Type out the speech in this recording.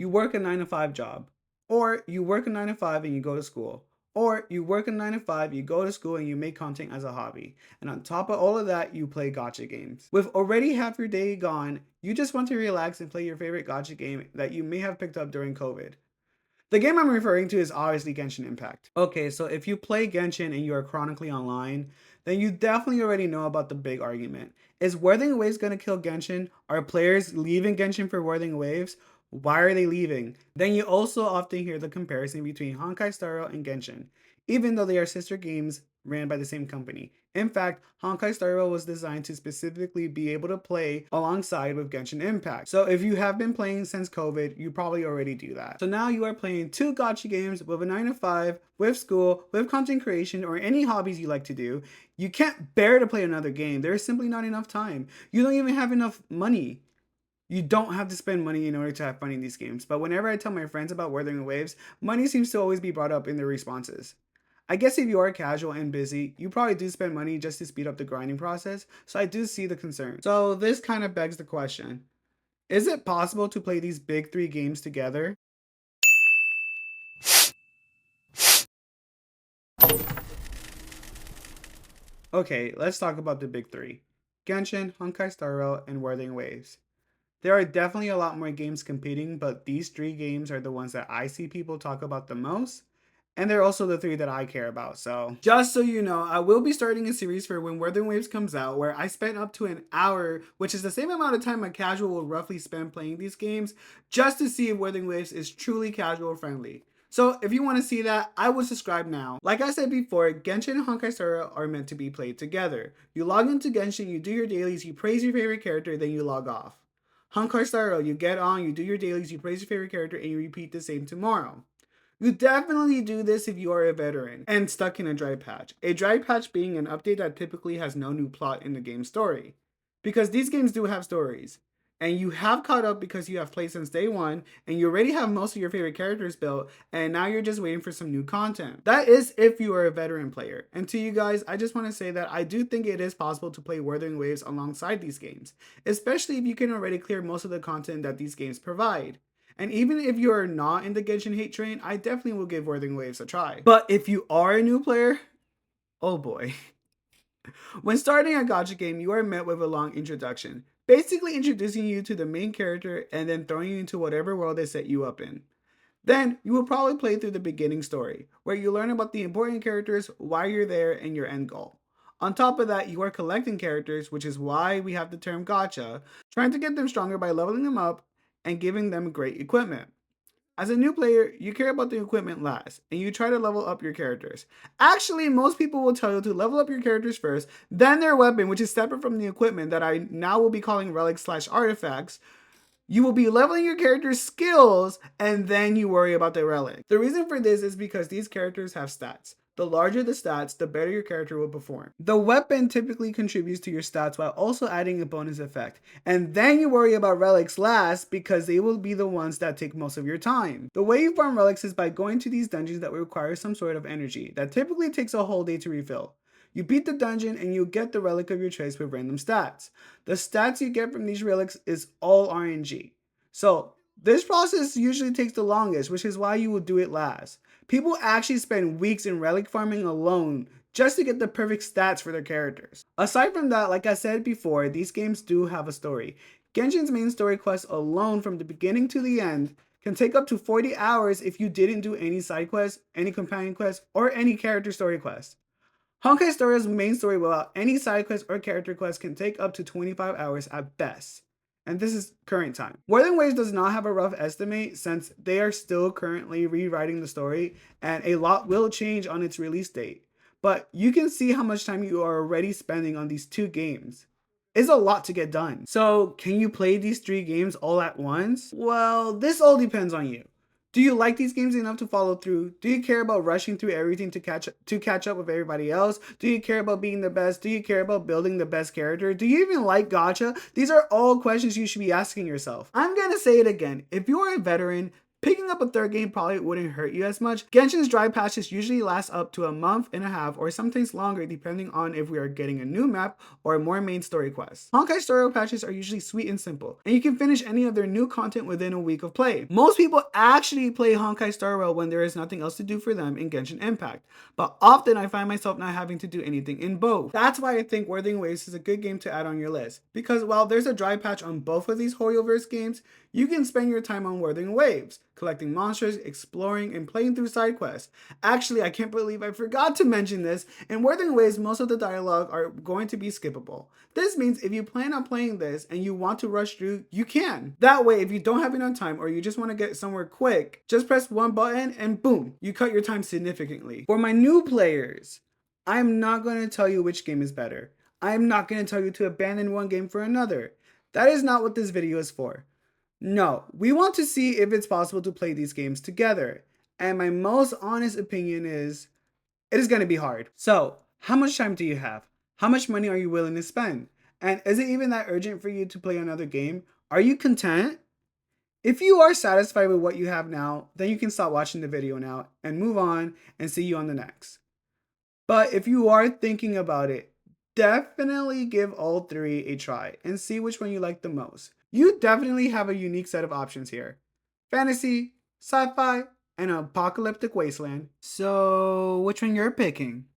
you work a 9 to 5 job, or you work a 9 to 5 and you go to school, or you work a 9 to 5, you go to school and you make content as a hobby. And on top of all of that, you play gacha games. With already half your day gone, you just want to relax and play your favorite gacha game that you may have picked up during COVID. The game I'm referring to is obviously Genshin Impact. Okay, so if you play Genshin and you are chronically online, then you definitely already know about the big argument. Is Wuthering Waves gonna kill Genshin? Are players leaving Genshin for Wuthering Waves? Why are they leaving? Then you also often hear the comparison between Honkai Star Rail and Genshin, even though they are sister games ran by the same company. In fact, Honkai Star Rail was designed to specifically be able to play alongside with Genshin Impact. So if you have been playing since COVID, you probably already do that. So now you are playing two gacha games with a 9 to 5, with school, with content creation, or any hobbies you like to do. You can't bear to play another game. There's simply not enough time. You don't even have enough money. You don't have to spend money in order to have fun in these games. But whenever I tell my friends about Wuthering Waves, money seems to always be brought up in their responses. I guess if you are casual and busy, you probably do spend money just to speed up the grinding process, so I do see the concern. So this kind of begs the question, is it possible to play these big three games together? Okay, let's talk about the big three. Genshin, Honkai Star Rail, and Wuthering Waves. There are definitely a lot more games competing, but these three games are the ones that I see people talk about the most. And they're also the three that I care about. So just so you know, I will be starting a series for when Wuthering Waves comes out where I spent up to an hour, which is the same amount of time a casual will roughly spend playing these games, just to see if Wuthering Waves is truly casual friendly. So if you want to see that, I would subscribe now. Like I said before, Genshin and Honkai Star Rail are meant to be played together. You log into Genshin, you do your dailies, you praise your favorite character, then you log off. Honkai Star Rail, you get on, you do your dailies, you praise your favorite character, and you repeat the same tomorrow. You definitely do this if you are a veteran and stuck in a dry patch. A dry patch being an update that typically has no new plot in the game's story. Because these games do have stories. And you have caught up because you have played since day one, and you already have most of your favorite characters built, and now you're just waiting for some new content. That is if you are a veteran player. And to you guys, I just want to say that I do think it is possible to play Wuthering Waves alongside these games, especially if you can already clear most of the content that these games provide. And even if you are not in the Genshin hate train, I definitely will give Wuthering Waves a try. But if you are a new player, oh boy. When starting a gacha game, you are met with a long introduction, basically introducing you to the main character and then throwing you into whatever world they set you up in. Then you will probably play through the beginning story, where you learn about the important characters, why you're there, and your end goal. On top of that, you are collecting characters, which is why we have the term gacha, trying to get them stronger by leveling them up and giving them great equipment. As a new player, you care about the equipment last, and you try to level up your characters. Actually, most people will tell you to level up your characters first, then their weapon, which is separate from the equipment that I now will be calling relics slash artifacts. You will be leveling your character's skills, and then you worry about the relic. The reason for this is because these characters have stats. The larger the stats, the better your character will perform. The weapon typically contributes to your stats while also adding a bonus effect. And then you worry about relics last because they will be the ones that take most of your time. The way you farm relics is by going to these dungeons that require some sort of energy that typically takes a whole day to refill. You beat the dungeon and you get the relic of your choice with random stats. The stats you get from these relics is all RNG. So this process usually takes the longest, which is why you will do it last. People actually spend weeks in relic farming alone just to get the perfect stats for their characters. Aside from that, like I said before, these games do have a story. Genshin's main story quest alone from the beginning to the end can take up to 40 hours if you didn't do any side quests, any companion quests, or any character story quests. Honkai Star Rail's main story without any side quests or character quests can take up to 25 hours at best. And this is current time. Wuthering Waves does not have a rough estimate since they are still currently rewriting the story and a lot will change on its release date. But you can see how much time you are already spending on these two games. It's a lot to get done. So can you play these three games all at once? Well, this all depends on you. Do you like these games enough to follow through? Do you care about rushing through everything to catch up with everybody else? Do you care about being the best? Do you care about building the best character? Do you even like gacha? These are all questions you should be asking yourself. I'm gonna say it again. If you are a veteran, Picking up a third game probably wouldn't hurt you as much. Genshin's dry patches usually last up to a month and a half or sometimes longer depending on if we are getting a new map or more main story quests. Honkai Star Rail patches are usually sweet and simple, and you can finish any of their new content within a week of play. Most people actually play Honkai Star Rail when there is nothing else to do for them in Genshin Impact, but often I find myself not having to do anything in both. That's why I think Wuthering Waves is a good game to add on your list, because while there's a dry patch on both of these Hoyoverse games, you can spend your time on Wuthering Waves, collecting monsters, exploring, and playing through side quests. Actually, I can't believe I forgot to mention this. In Wuthering Waves, most of the dialogue are going to be skippable. This means if you plan on playing this and you want to rush through, you can. That way, if you don't have enough time or you just want to get somewhere quick, just press one button and boom, you cut your time significantly. For my new players, I'm not going to tell you which game is better. I'm not going to tell you to abandon one game for another. That is not what this video is for. No, we want to see if it's possible to play these games together. And my most honest opinion is, it is going to be hard. So, how much time do you have? How much money are you willing to spend? And is it even that urgent for you to play another game? Are you content? If you are satisfied with what you have now, then you can stop watching the video now and move on and see you on the next. But if you are thinking about it, definitely give all three a try and see which one you like the most. You definitely have a unique set of options here. Fantasy, sci-fi, and an apocalyptic wasteland. So, which one you're picking?